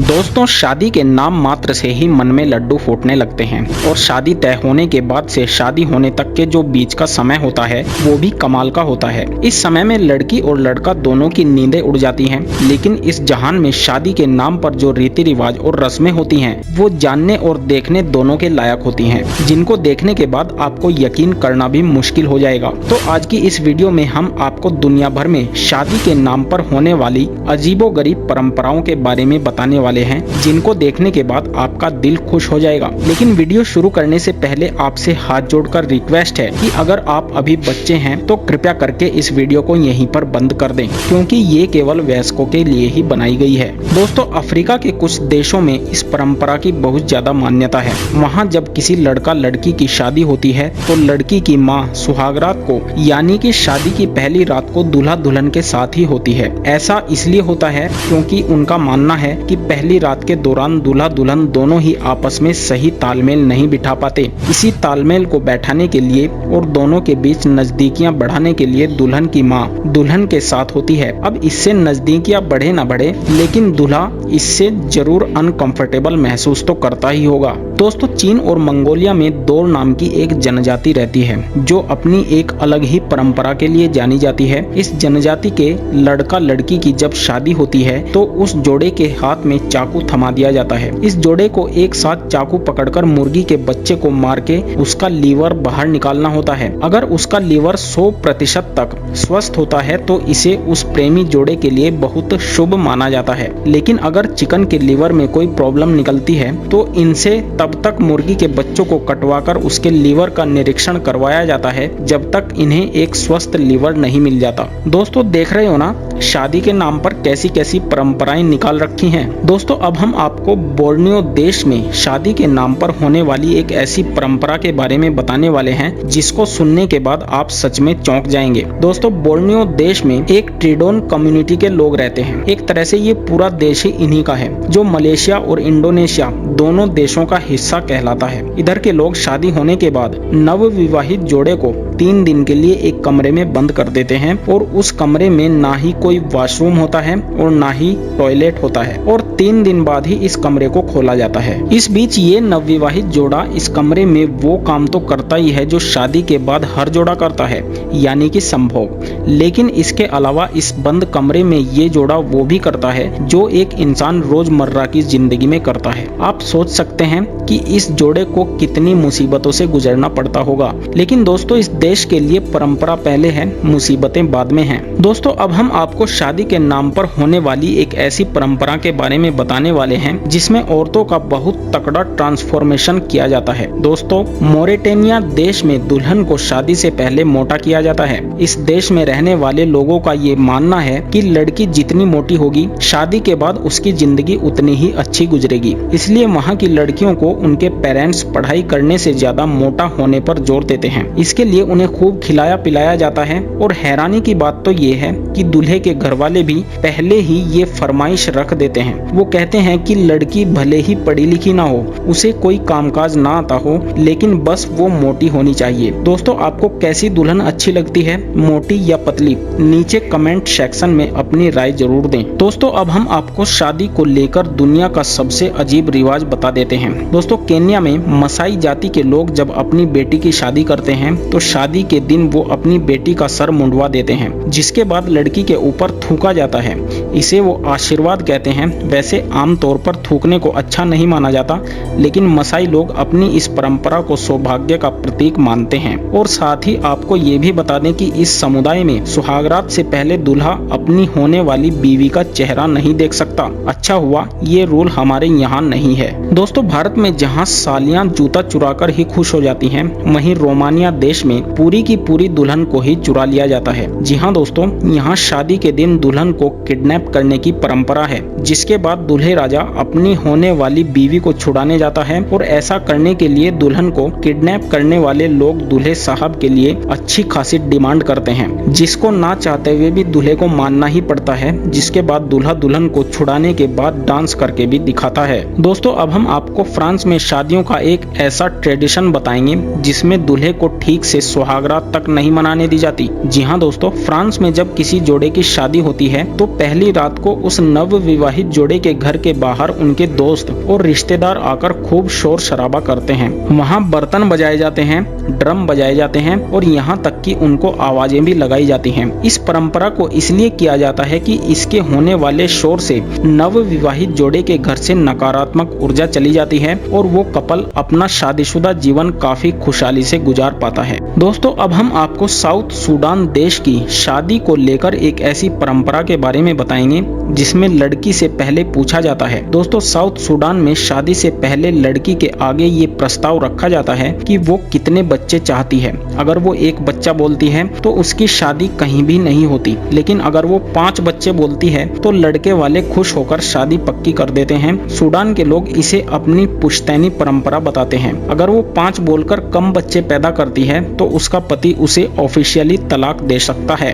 दोस्तों, शादी के नाम मात्र से ही मन में लड्डू फूटने लगते हैं और शादी तय होने के बाद से शादी होने तक के जो बीच का समय होता है वो भी कमाल का होता है। इस समय में लड़की और लड़का दोनों की नींदें उड़ जाती हैं, लेकिन इस जहान में शादी के नाम पर जो रीति रिवाज और रस्में होती हैं वो जानने और देखने दोनों के लायक होती हैं, जिनको देखने के बाद आपको यकीन करना भी मुश्किल हो जाएगा। तो आज की इस वीडियो में हम आपको दुनिया भर में शादी के नाम पर होने वाली अजीबोगरीब परंपराओं के बारे में बताने वाले हैं, जिनको देखने के बाद आपका दिल खुश हो जाएगा। लेकिन वीडियो शुरू करने से पहले आपसे हाथ जोड़कर रिक्वेस्ट है कि अगर आप अभी बच्चे हैं तो कृपया करके इस वीडियो को यहीं पर बंद कर दें, क्योंकि ये केवल वयस्कों के लिए ही बनाई गई है। दोस्तों, अफ्रीका के कुछ देशों में इस परंपरा की बहुत ज्यादा मान्यता है। वहाँ जब किसी लड़का लड़की की शादी होती है तो लड़की की माँ सुहागरात को यानी कि शादी की पहली रात को दूल्हा दुल्हन के साथ ही होती है। ऐसा इसलिए होता है क्योंकि उनका मानना है कि पहली रात के दौरान दूल्हा दुल्हन दोनों ही आपस में सही तालमेल नहीं बिठा पाते। इसी तालमेल को बैठाने के लिए और दोनों के बीच नजदीकियां बढ़ाने के लिए दुल्हन की माँ दुल्हन के साथ होती है। अब इससे नजदीकियां बढ़े न बढ़े, लेकिन दूल्हा इससे जरूर अनकंफर्टेबल महसूस तो करता ही होगा। दोस्तों, चीन और मंगोलिया में दोर नाम की एक जनजाति रहती है जो अपनी एक अलग ही परंपरा के लिए जानी जाती है। इस जनजाति के लड़का लड़की की जब शादी होती है तो उस जोड़े के हाथ में चाकू थमा दिया जाता है। इस जोड़े को एक साथ चाकू पकड़कर मुर्गी के बच्चे को मार के उसका लीवर बाहर निकालना होता है। अगर उसका लीवर 100% तक स्वस्थ होता है तो इसे उस प्रेमी जोड़े के लिए बहुत शुभ माना जाता है। लेकिन अगर चिकन के लीवर में कोई प्रॉब्लम निकलती है तो इनसे तब तक मुर्गी के बच्चों को कटवाकर उसके लीवर का निरीक्षण करवाया जाता है जब तक इन्हें एक स्वस्थ लीवर नहीं मिल जाता। दोस्तों, देख रहे हो ना शादी के नाम पर कैसी कैसी परंपराएं निकाल रखी हैं। दोस्तों, अब हम आपको बोर्नियो देश में शादी के नाम पर होने वाली एक ऐसी परंपरा के बारे में बताने वाले हैं जिसको सुनने के बाद आप सच में चौंक जाएंगे। दोस्तों, बोर्नियो देश में एक ट्रिडोन कम्युनिटी के लोग रहते हैं। एक तरह से ये पूरा देश ही इन्हीं का है, जो मलेशिया और इंडोनेशिया दोनों देशों का हिस्सा कहलाता है। इधर के लोग शादी होने के बाद नवविवाहित जोड़े को 3 दिन के लिए एक कमरे में बंद कर देते हैं और उस कमरे में ना ही कोई वॉशरूम होता है और ना ही टॉयलेट होता है और 3 दिन बाद ही इस कमरे को खोला जाता है। इस बीच ये नवविवाहित जोड़ा इस कमरे में वो काम तो करता ही है जो शादी के बाद हर जोड़ा करता है, यानी कि संभोग। लेकिन इसके अलावा इस बंद कमरे में ये जोड़ा वो भी करता है जो एक इंसान रोजमर्रा की जिंदगी में करता है। आप सोच सकते हैं कि इस जोड़े को कितनी मुसीबतों से गुजरना पड़ता होगा। लेकिन दोस्तों, इस देश के लिए परंपरा पहले है, मुसीबतें बाद में हैं। दोस्तों, अब हम आपको शादी के नाम पर होने वाली एक ऐसी परंपरा के बारे में बताने वाले हैं जिसमें औरतों का बहुत तगड़ा ट्रांसफॉर्मेशन किया जाता है। दोस्तों, मोरिटेनिया देश में दुल्हन को शादी से पहले मोटा किया जाता है। इस देश में रहने वाले लोगों का ये मानना है कि लड़की जितनी मोटी होगी शादी के बाद उसकी जिंदगी उतनी ही अच्छी गुजरेगी। इसलिए वहाँ की लड़कियों को उनके पेरेंट्स पढ़ाई करने से ज्यादा मोटा होने पर जोर देते हैं। इसके लिए उन्हें खूब खिलाया पिलाया जाता है। और हैरानी की बात तो ये है कि दूल्हे के घर वाले भी पहले ही ये फरमाइश रख देते हैं। वो कहते हैं कि लड़की भले ही पढ़ी लिखी ना हो, उसे कोई कामकाज ना आता हो, लेकिन बस वो मोटी होनी चाहिए। दोस्तों, आपको कैसी दुल्हन अच्छी लगती है, मोटी या पतली? नीचे कमेंट सेक्शन में अपनी राय जरूर दें। दोस्तों, अब हम आपको शादी को लेकर दुनिया का सबसे अजीब रिवाज बता देते हैं। दोस्तों, केन्या में मसाई जाति के लोग जब अपनी बेटी की शादी करते हैं तो शादी के दिन वो अपनी बेटी का सर मुंडवा देते हैं, जिसके बाद लड़की के ऊपर थूका जाता है। इसे वो आशीर्वाद कहते हैं। वैसे आमतौर पर थूकने को अच्छा नहीं माना जाता, लेकिन मसाई लोग अपनी इस परंपरा को सौभाग्य का प्रतीक मानते हैं। और साथ ही आपको ये भी बता दें कि इस समुदाय में सुहागरात से पहले दूल्हा अपनी होने वाली बीवी का चेहरा नहीं देख सकता। अच्छा हुआ ये रूल हमारे यहाँ नहीं है। दोस्तों, भारत में जहाँ सालियाँ जूता चुराकर ही खुश हो जाती हैं, वहीं रोमानिया देश में पूरी की पूरी दुल्हन को ही चुरा लिया जाता है। जी हाँ दोस्तों, यहाँ शादी के दिन दुल्हन को किडनैप किडनैप करने की परंपरा है, जिसके बाद दूल्हे राजा अपनी होने वाली बीवी को छुड़ाने जाता है और ऐसा करने के लिए दुल्हन को किडनैप करने वाले लोग दूल्हे साहब के लिए अच्छी खासी डिमांड करते हैं, जिसको ना चाहते हुए भी दूल्हे को मानना ही पड़ता है। जिसके बाद दूल्हा दुल्हन को छुड़ाने के बाद डांस करके भी दिखाता है। दोस्तों, अब हम आपको फ्रांस में शादियों का एक ऐसा ट्रेडिशन बताएंगे जिसमें दूल्हे को ठीक से सुहागरात तक नहीं मनाने दी जाती। जी हाँ दोस्तों, फ्रांस में जब किसी जोड़े की शादी होती है तो पहली रात को उस नव विवाहित जोड़े के घर के बाहर उनके दोस्त और रिश्तेदार आकर खूब शोर शराबा करते हैं। वहाँ बर्तन बजाए जाते हैं, ड्रम बजाए जाते हैं और यहाँ तक कि उनको आवाजें भी लगाई जाती हैं। इस परंपरा को इसलिए किया जाता है कि इसके होने वाले शोर से नव विवाहित जोड़े के घर से नकारात्मक ऊर्जा चली जाती है और वो कपल अपना शादीशुदा जीवन काफी खुशहाली से गुजार पाता है। दोस्तों, अब हम आपको साउथ सूडान देश की शादी को लेकर एक ऐसी परंपरा के बारे में बताएंगे जिसमें लड़की से पहले पूछा जाता है। दोस्तों, साउथ सूडान में शादी से पहले लड़की के आगे ये प्रस्ताव रखा जाता है कि वो कितने बच्चे चाहती है। अगर वो एक बच्चा बोलती है तो उसकी शादी कहीं भी नहीं होती, लेकिन अगर वो 5 बच्चे बोलती है तो लड़के वाले खुश होकर शादी पक्की कर देते हैं। सूडान के लोग इसे अपनी पुश्तैनी परंपरा बताते हैं। अगर वो 5 बोलकर कम बच्चे पैदा करती है तो उसका पति उसे ऑफिशियली तलाक दे सकता है।